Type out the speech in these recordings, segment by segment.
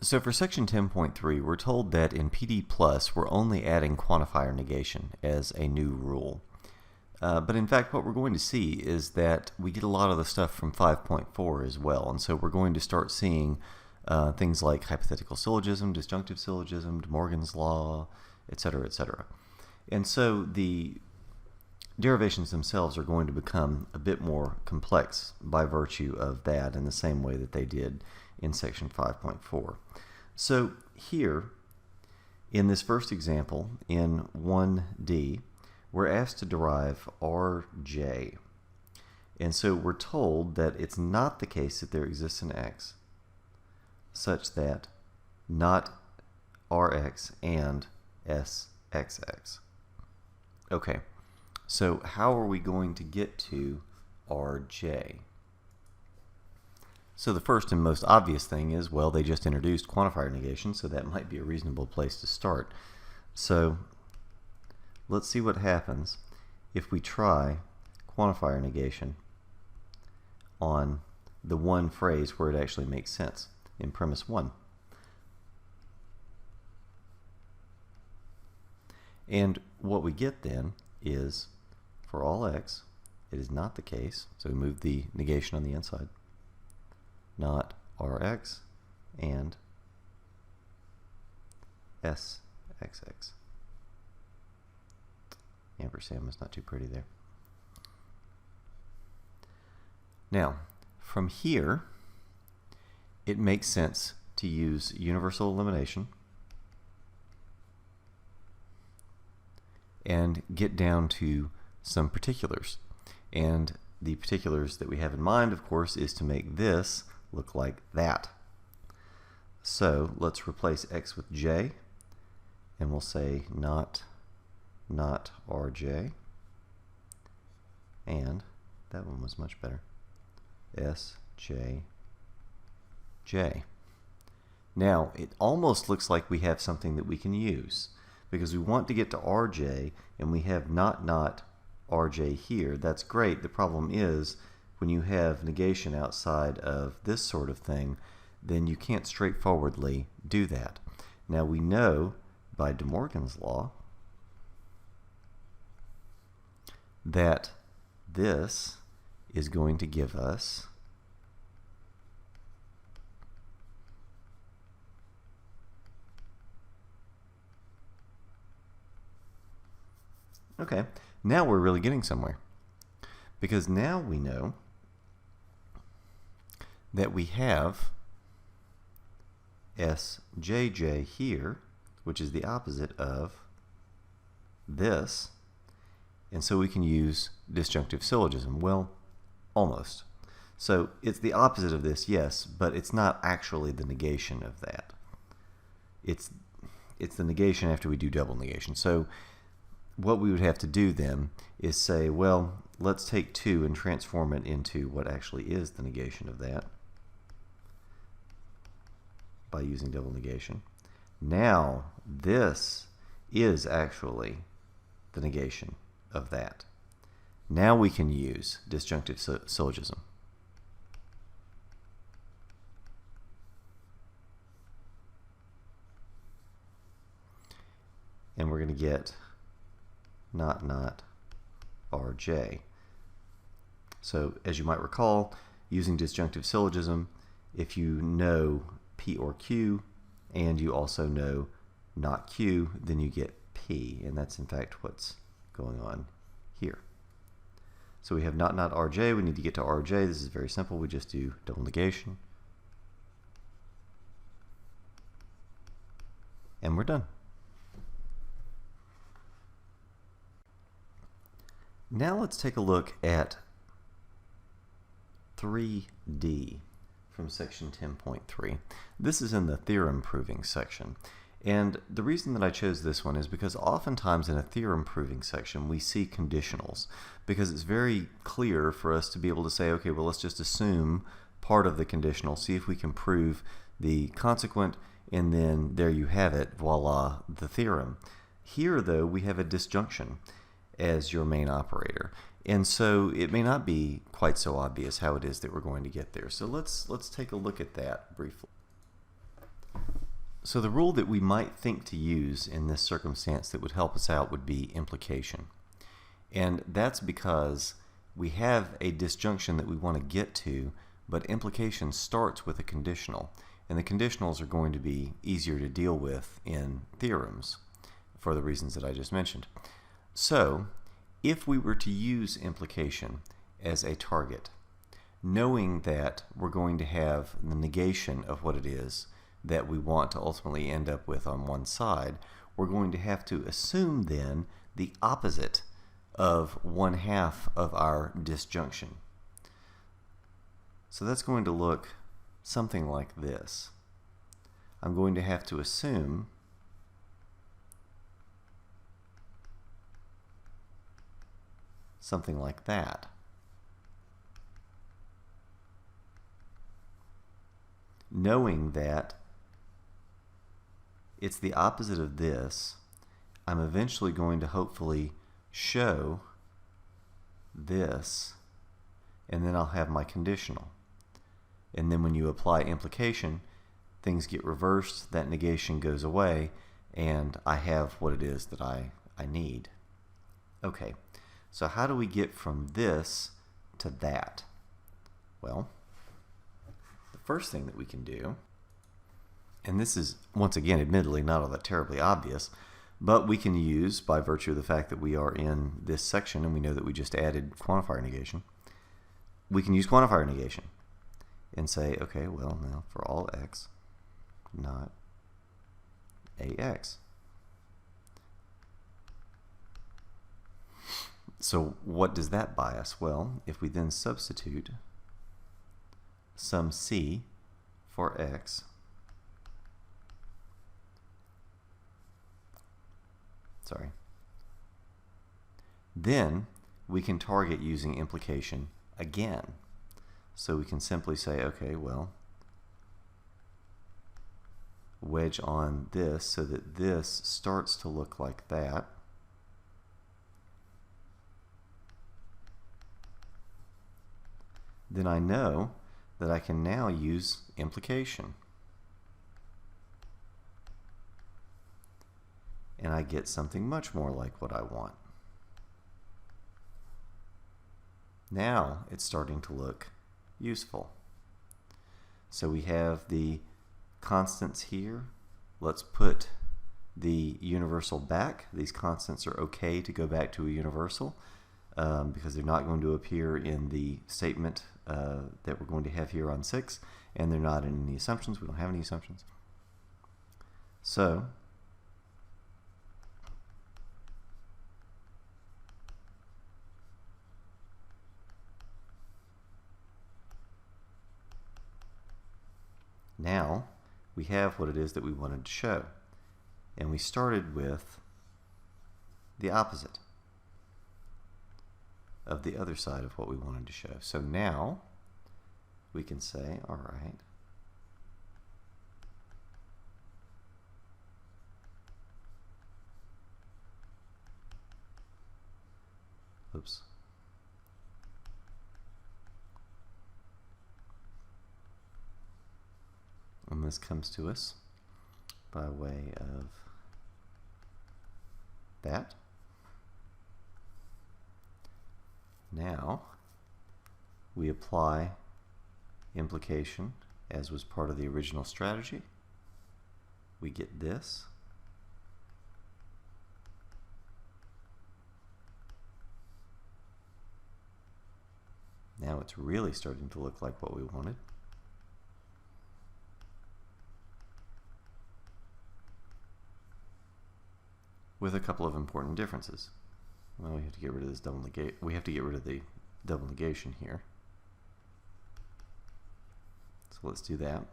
So for section 10.3, we're told that in PD+, we're only adding quantifier negation as a new rule. But in fact, what we're going to see is that we get a lot of the stuff from 5.4 as well. And so we're going to start seeing things like hypothetical syllogism, disjunctive syllogism, De Morgan's law, etc., etc. And so the derivations themselves are going to become a bit more complex by virtue of that, in the same way that they did in section 5.4. So here, in this first example, in 1D, we're asked to derive Rj. And so we're told that it's not the case that there exists an x such that not Rx and Sxx. Okay, so how are we going to get to Rj? So the first and most obvious thing is, well, they just introduced quantifier negation, so that might be a reasonable place to start. So let's see what happens if we try quantifier negation on the one phrase where it actually makes sense, in premise 1. And what we get then is, for all x, it is not the case, so we move the negation on the inside, not Rx and Sxx. Ampersand was not too pretty there. Now, from here, it makes sense to use universal elimination and get down to some particulars. And the particulars that we have in mind, of course, is to make this look like that. So let's replace x with j, and we'll say not Rj, and that one was much better, Sjj. Now it almost looks like we have something that we can use, because we want to get to Rj and we have not Rj here. That's great. The problem is, when you have negation outside of this sort of thing, then you can't straightforwardly do that. Now we know by De Morgan's law that this is going to give us okay, now we're really getting somewhere, because now we know that we have Sjj here, which is the opposite of this, and so we can use disjunctive syllogism. Well, almost. So it's the opposite of this, yes, but it's not actually the negation of that. It's the negation after we do double negation. So what we would have to do then is say, well, let's take 2 and transform it into what actually is the negation of that by using double negation. Now this is actually the negation of that. Now we can use disjunctive syllogism. And we're going to get not Rj. So as you might recall, using disjunctive syllogism, if you know P or Q and you also know not Q, then you get P, and that's in fact what's going on here. So we have not Rj. We need to get to Rj. This is very simple. We just do double negation, and we're done. Now let's take a look at 3D from section 10.3. This is in the theorem proving section. And the reason that I chose this one is because oftentimes in a theorem proving section we see conditionals, because it's very clear for us to be able to say, okay, well, let's just assume part of the conditional, see if we can prove the consequent, and then there you have it, voila, the theorem. Here, though, we have a disjunction as your main operator, and so it may not be quite so obvious how it is that we're going to get there. So let's take a look at that briefly. So the rule that we might think to use in this circumstance that would help us out would be implication. And that's because we have a disjunction that we want to get to, but implication starts with a conditional. And the conditionals are going to be easier to deal with in theorems for the reasons that I just mentioned. So if we were to use implication as a target, knowing that we're going to have the negation of what it is that we want to ultimately end up with on one side, we're going to have to assume then the opposite of 1/2 of our disjunction. So that's going to look something like this. I'm going to have to assume something like that. Knowing that it's the opposite of this, I'm eventually going to hopefully show this, and then I'll have my conditional. And then when you apply implication, things get reversed, that negation goes away, and I have what it is that I need. Okay, so how do we get from this to that? Well, the first thing that we can do, and this is, once again, admittedly not all that terribly obvious, but we can use, by virtue of the fact that we are in this section and we know that we just added quantifier negation, we can use quantifier negation and say, okay, well, now for all x not ax. So what does that buy us? Well, if we then substitute some c for x, then we can target using implication again. So we can simply say, okay, well, wedge on this so that this starts to look like that. Then I know that I can now use implication. And I get something much more like what I want. Now it's starting to look useful. So we have the constants here. Let's put the universal back. These constants are okay to go back to a universal because they're not going to appear in the statement that we're going to have here on 6, and they're not in any assumptions. We don't have any assumptions. So now we have what it is that we wanted to show. And we started with the opposite of the other side of what we wanted to show. So now we can say, all right, oops. And this comes to us by way of that. Now we apply implication as was part of the original strategy. We get this. Now it's really starting to look like what we wanted. With a couple of important differences. Well, we have to get rid of this double negation. We have to get rid of the double negation here. So let's do that.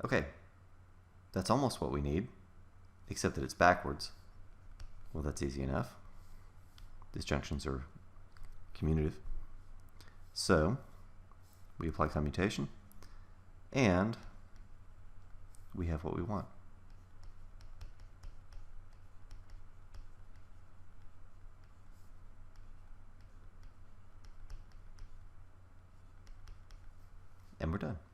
Okay, that's almost what we need, except that it's backwards. Well, that's easy enough. Disjunctions are commutative. So we apply commutation, and we have what we want. and we're done.